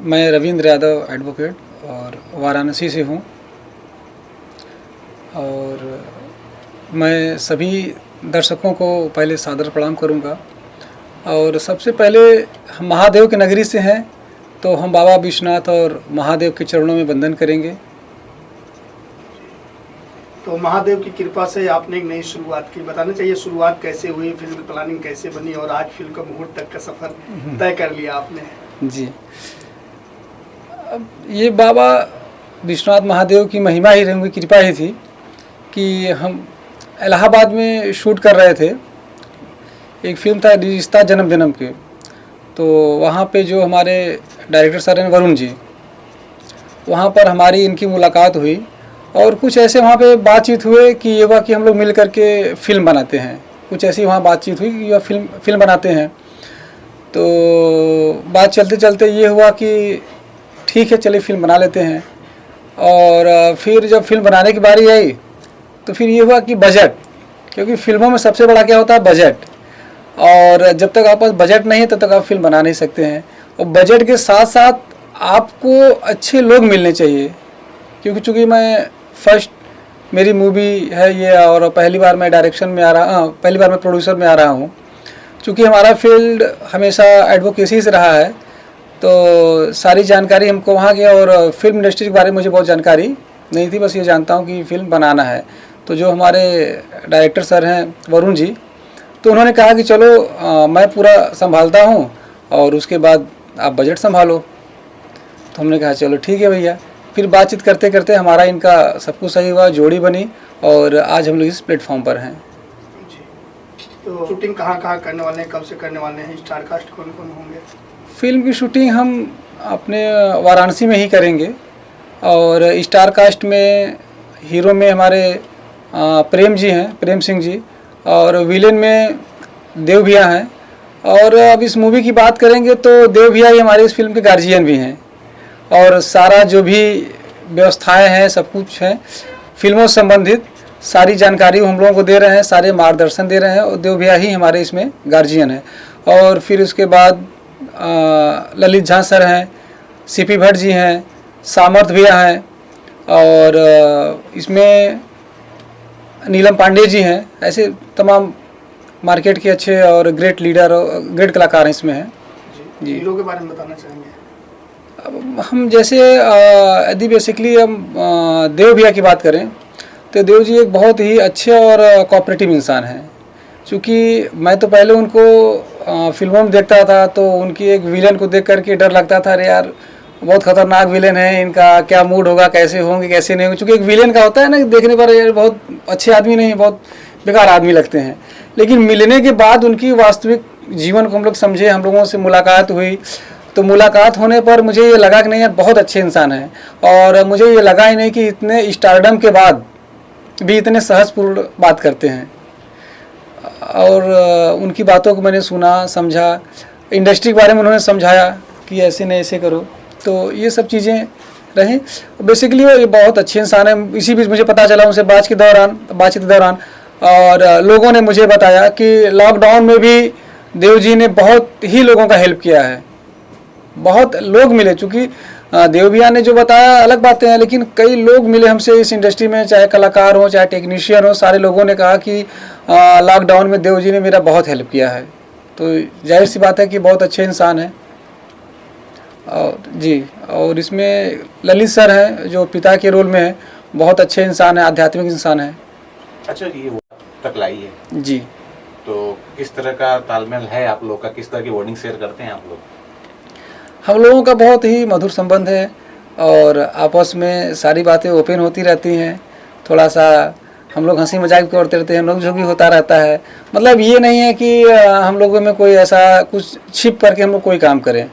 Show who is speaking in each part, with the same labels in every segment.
Speaker 1: मैं रविंद्र यादव एडवोकेट और वाराणसी से हूँ और मैं सभी दर्शकों को पहले सादर प्रणाम करूँगा। और सबसे पहले हम महादेव की नगरी से हैं तो हम बाबा विश्वनाथ और महादेव के चरणों में वंदन करेंगे।
Speaker 2: तो महादेव की कृपा से आपने एक नई शुरुआत की, बताना चाहिए शुरुआत कैसे हुई, फिल्म की प्लानिंग कैसे बनी और आज फिल्म का मुहूर्त तक का सफ़र तय कर लिया आपने।
Speaker 1: जी, अब ये बाबा विश्वनाथ महादेव की महिमा ही रही, उनकी कृपा ही थी कि हम इलाहाबाद में शूट कर रहे थे। एक फिल्म था रिश्ता जन्म जन्म के, तो वहाँ पे जो हमारे डायरेक्टर सर हैं वरुण जी, वहाँ पर हमारी इनकी मुलाकात हुई और कुछ ऐसे वहाँ पे बातचीत हुए कि ये हुआ कि हम लोग मिल करके फ़िल्म बनाते हैं। कुछ ऐसी वहाँ बातचीत हुई कि यह फिल्म बनाते हैं। तो बात चलते चलते ये हुआ कि ठीक है चलिए फिल्म बना लेते हैं। और फिर जब फिल्म बनाने की बारी आई तो फिर ये हुआ कि बजट, क्योंकि फिल्मों में सबसे बड़ा क्या होता है बजट, और जब तक आप पास बजट नहीं है तब तक आप फिल्म बना नहीं सकते हैं। और बजट के साथ साथ आपको अच्छे लोग मिलने चाहिए, क्योंकि चूँकि मैं फर्स्ट मेरी मूवी है ये और पहली बार मैं डायरेक्शन में आ रहा हूँ, पहली बार मैं प्रोड्यूसर में आ रहा हूँ। चूँकि हमारा फील्ड हमेशा एडवोकेसी से रहा है तो सारी जानकारी हमको वहाँ की, और फिल्म इंडस्ट्री के बारे में मुझे बहुत जानकारी नहीं थी, बस ये जानता हूँ कि फ़िल्म बनाना है। तो जो हमारे डायरेक्टर सर हैं वरुण जी, तो उन्होंने कहा कि चलो मैं पूरा संभालता हूँ और उसके बाद आप बजट संभालो। तो हमने कहा चलो ठीक है भैया। फिर बातचीत करते करते हमारा इनका सब कुछ सही हुआ, जोड़ी बनी और आज हम लोग इस प्लेटफॉर्म पर हैं।
Speaker 2: तो शूटिंग कहाँ करने वाले हैं, कब से करने वाले हैं, स्टार कास्ट कौन कौन होंगे? फिल्म
Speaker 1: की शूटिंग हम अपने वाराणसी में ही करेंगे और स्टार कास्ट में हीरो में हमारे प्रेम जी हैं, प्रेम सिंह जी, और विलेन में देव भैया हैं। और अब इस मूवी की बात करेंगे तो देव भैया ही हमारे इस फिल्म के गार्जियन भी हैं और सारा जो भी व्यवस्थाएं हैं सब कुछ है फिल्मों से संबंधित सारी जानकारी हम लोगों को दे रहे हैं, सारे मार्गदर्शन दे रहे हैं और देव भैया ही हमारे इसमें गार्जियन है। और फिर उसके बाद ललित झा सर हैं, सीपी भट्ट जी हैं, सामर्थ भैया हैं और इसमें नीलम पांडे जी हैं। ऐसे तमाम मार्केट के अच्छे और ग्रेट लीडर और ग्रेट कलाकार हैं इसमें हैं
Speaker 2: जी। हीरो के बारे में बताना चाहेंगे?
Speaker 1: अब हम जैसे यदि बेसिकली हम देव भैया की बात करें तो देव जी एक बहुत ही अच्छे और कोऑपरेटिव इंसान हैं। क्योंकि मैं तो पहले उनको फिल्मों में देखता था तो उनकी एक विलेन को देख करके डर लगता था, अरे यार बहुत खतरनाक विलेन है, इनका क्या मूड होगा, कैसे होंगे कैसे नहीं होंगे। क्योंकि एक विलेन का होता है ना, देखने पर यार बहुत अच्छे आदमी नहीं, बहुत बेकार आदमी लगते हैं। लेकिन मिलने के बाद उनकी वास्तविक जीवन को हम लोग समझे, हम लोगों से मुलाकात हुई, तो मुलाकात होने पर मुझे ये लगा कि नहीं यार बहुत अच्छे इंसान हैं। और मुझे ये लगा ही नहीं कि इतने स्टारडम के बाद भी इतने सहजपूर्ण बात करते हैं। और उनकी बातों को मैंने सुना, समझा, इंडस्ट्री के बारे में उन्होंने समझाया कि ऐसे नहीं ऐसे करो, तो ये सब चीज़ें रहीं। बेसिकली वो ये बहुत अच्छे इंसान हैं। इसी बीच मुझे पता चला उनसे बातचीत के दौरान और लोगों ने मुझे बताया कि लॉकडाउन में भी देव जी ने बहुत ही लोगों का हेल्प किया है, बहुत लोग मिले। चूँकि देव भैया ने जो बताया अलग बातें हैं, लेकिन कई लोग मिले हमसे इस इंडस्ट्री में, चाहे कलाकार हो चाहे टेक्नीशियन हो, सारे लोगों ने कहा कि लॉकडाउन में देव जी ने मेरा बहुत हेल्प किया है। तो जाहिर सी बात है कि बहुत अच्छे इंसान हैं। और जी, और इसमें ललित सर हैं जो पिता के रोल में हैं, बहुत अच्छे इंसान हैं, आध्यात्मिक इंसान हैं।
Speaker 3: अच्छा, ये तक लाई है
Speaker 1: जी,
Speaker 3: तो किस तरह का तालमेल है आप लोग का, किस तरह की वर्डिंग शेयर करते हैं आप लोग?
Speaker 1: हम लोगों का बहुत ही मधुर संबंध है और आपस में सारी बातें ओपन होती रहती हैं। थोड़ा सा हम लोग हंसी मजाक करते रहते हैं, हम लोग जो भी होता रहता है। मतलब ये नहीं है कि हम लोगों में कोई ऐसा कुछ छिप करके हम लोग कोई काम करें।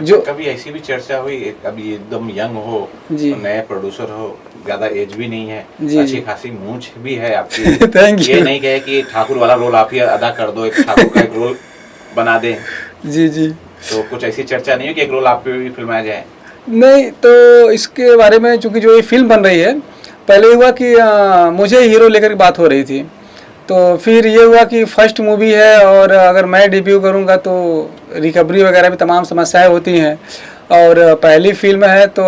Speaker 3: जो कभी ऐसी भी चर्चा हुई, अभी एकदम यंग हो, तो नए प्रोड्यूसर हो, ज़्यादा एज भी नहीं है, अच्छी खासी मूंछ भी है आपकी
Speaker 1: थैंक यू।
Speaker 3: ये नहीं कहे कि ठाकुर वाला रोल आप ही अदा कर दो, एक ठाकुर का एक रोल बना दें।
Speaker 1: जी जी,
Speaker 3: तो कुछ ऐसी चर्चा नहीं है कि एक रोल आप पे भी फिल्माया जाए?
Speaker 1: नहीं, तो इसके बारे में चूँकि जो ये फिल्म बन रही है, पहले हुआ कि मुझे हीरो लेकर बात हो रही थी, तो फिर ये हुआ कि फर्स्ट मूवी है और अगर मैं डेब्यू करूँगा तो रिकवरी वगैरह भी तमाम समस्याएं होती हैं। और पहली फिल्म है तो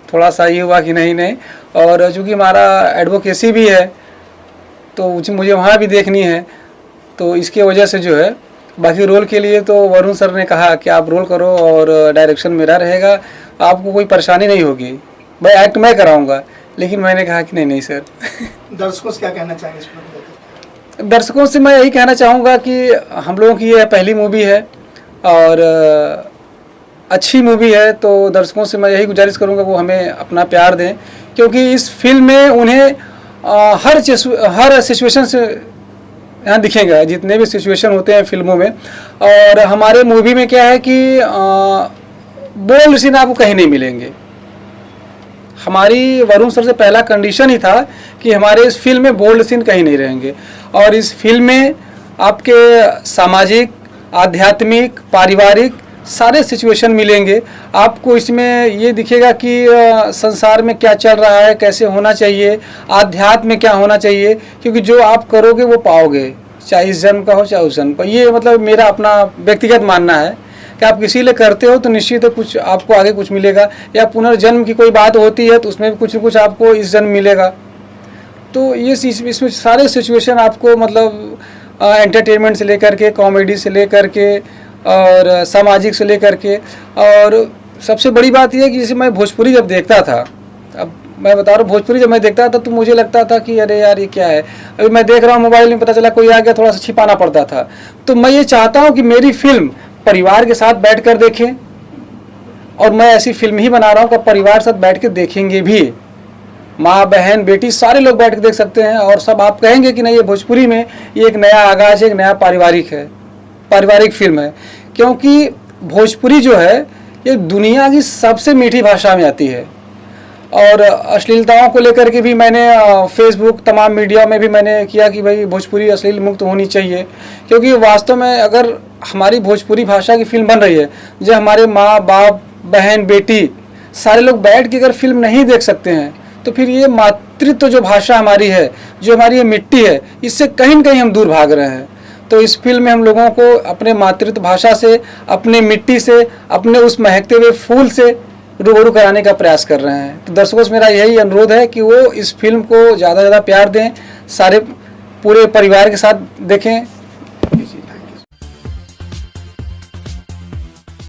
Speaker 1: थोड़ा सा ये हुआ कि नहीं। और चूँकि हमारा एडवोकेसी भी है तो मुझे वहाँ भी देखनी है, तो इसके वजह से जो है बाकी रोल के लिए तो वरुण सर ने कहा कि आप रोल करो और डायरेक्शन मेरा रहेगा, आपको कोई परेशानी नहीं होगी, भाई एक्ट मैं कराऊंगा। लेकिन मैंने कहा कि नहीं सर।
Speaker 2: दर्शकों से क्या कहना चाहेंगे इस फिल्म को?
Speaker 1: दर्शकों से मैं यही कहना चाहूँगा कि हम लोगों की यह पहली मूवी है और अच्छी मूवी है, तो दर्शकों से मैं यही गुजारिश करूँगा वो हमें अपना प्यार दें, क्योंकि इस फिल्म में उन्हें हर सिचुएशन से यहाँ दिखेगा, जितने भी सिचुएशन होते हैं फिल्मों में। और हमारे मूवी में क्या है कि बोल्ड सीन आपको कहीं नहीं मिलेंगे। हमारी वरुण सर से पहला कंडीशन ही था कि हमारे इस फिल्म में बोल्ड सीन कहीं नहीं रहेंगे, और इस फिल्म में आपके सामाजिक, आध्यात्मिक, पारिवारिक सारे सिचुएशन मिलेंगे आपको। इसमें ये दिखेगा कि संसार में क्या चल रहा है, कैसे होना चाहिए, आध्यात्म में क्या होना चाहिए, क्योंकि जो आप करोगे वो पाओगे, चाहे इस जन्म का हो चाहे उस जन्म का। ये मतलब मेरा अपना व्यक्तिगत मानना है कि आप किसी लिए करते हो तो निश्चित है कुछ आपको आगे कुछ मिलेगा, या पुनर्जन्म की कोई बात होती है तो उसमें भी कुछ न कुछ आपको इस जन्म मिलेगा। तो ये इसमें सारे सिचुएशन आपको मतलब एंटरटेनमेंट से लेकर के, कॉमेडी से लेकर के और सामाजिक से लेकर के। और सबसे बड़ी बात यह है कि जैसे मैं भोजपुरी जब देखता था, अब मैं बता रहा हूँ, भोजपुरी जब मैं देखता था तो मुझे लगता था कि अरे यार ये क्या है, अभी मैं देख रहा हूँ मोबाइल में पता चला कोई आ गया, थोड़ा सा छिपाना पड़ता था। तो मैं ये चाहता हूँ कि मेरी फिल्म परिवार के साथ बैठ कर देखें, और मैं ऐसी फिल्म ही बना रहा हूँ कि परिवार साथ बैठ के देखेंगे भी, माँ बहन बेटी सारे लोग बैठ के देख सकते हैं, और सब आप कहेंगे कि नहीं ये भोजपुरी में ये एक नया आगाज है, एक नया पारिवारिक फिल्म है। क्योंकि भोजपुरी जो है ये दुनिया की सबसे मीठी भाषा में आती है, और अश्लीलताओं को लेकर के भी मैंने फेसबुक तमाम मीडिया में भी मैंने किया कि भाई भोजपुरी अश्लील मुक्त होनी चाहिए। क्योंकि वास्तव में अगर हमारी भोजपुरी भाषा की फिल्म बन रही है, जो हमारे माँ बाप बहन बेटी सारे लोग बैठ के अगर फिल्म नहीं देख सकते हैं, तो फिर ये मातृत्व जो भाषा हमारी है, जो हमारी ये मिट्टी है, इससे कहीं न कहीं हम दूर भाग रहे हैं। तो इस फिल्म में हम लोगों को अपने मातृत्व भाषा से, अपने मिट्टी से, अपने उस महकते हुए फूल से रूबरू कराने का प्रयास कर रहे हैं। तो दर्शकों से मेरा यही अनुरोध है कि वो इस फिल्म को ज़्यादा से ज़्यादा प्यार दें, सारे पूरे परिवार के साथ देखें,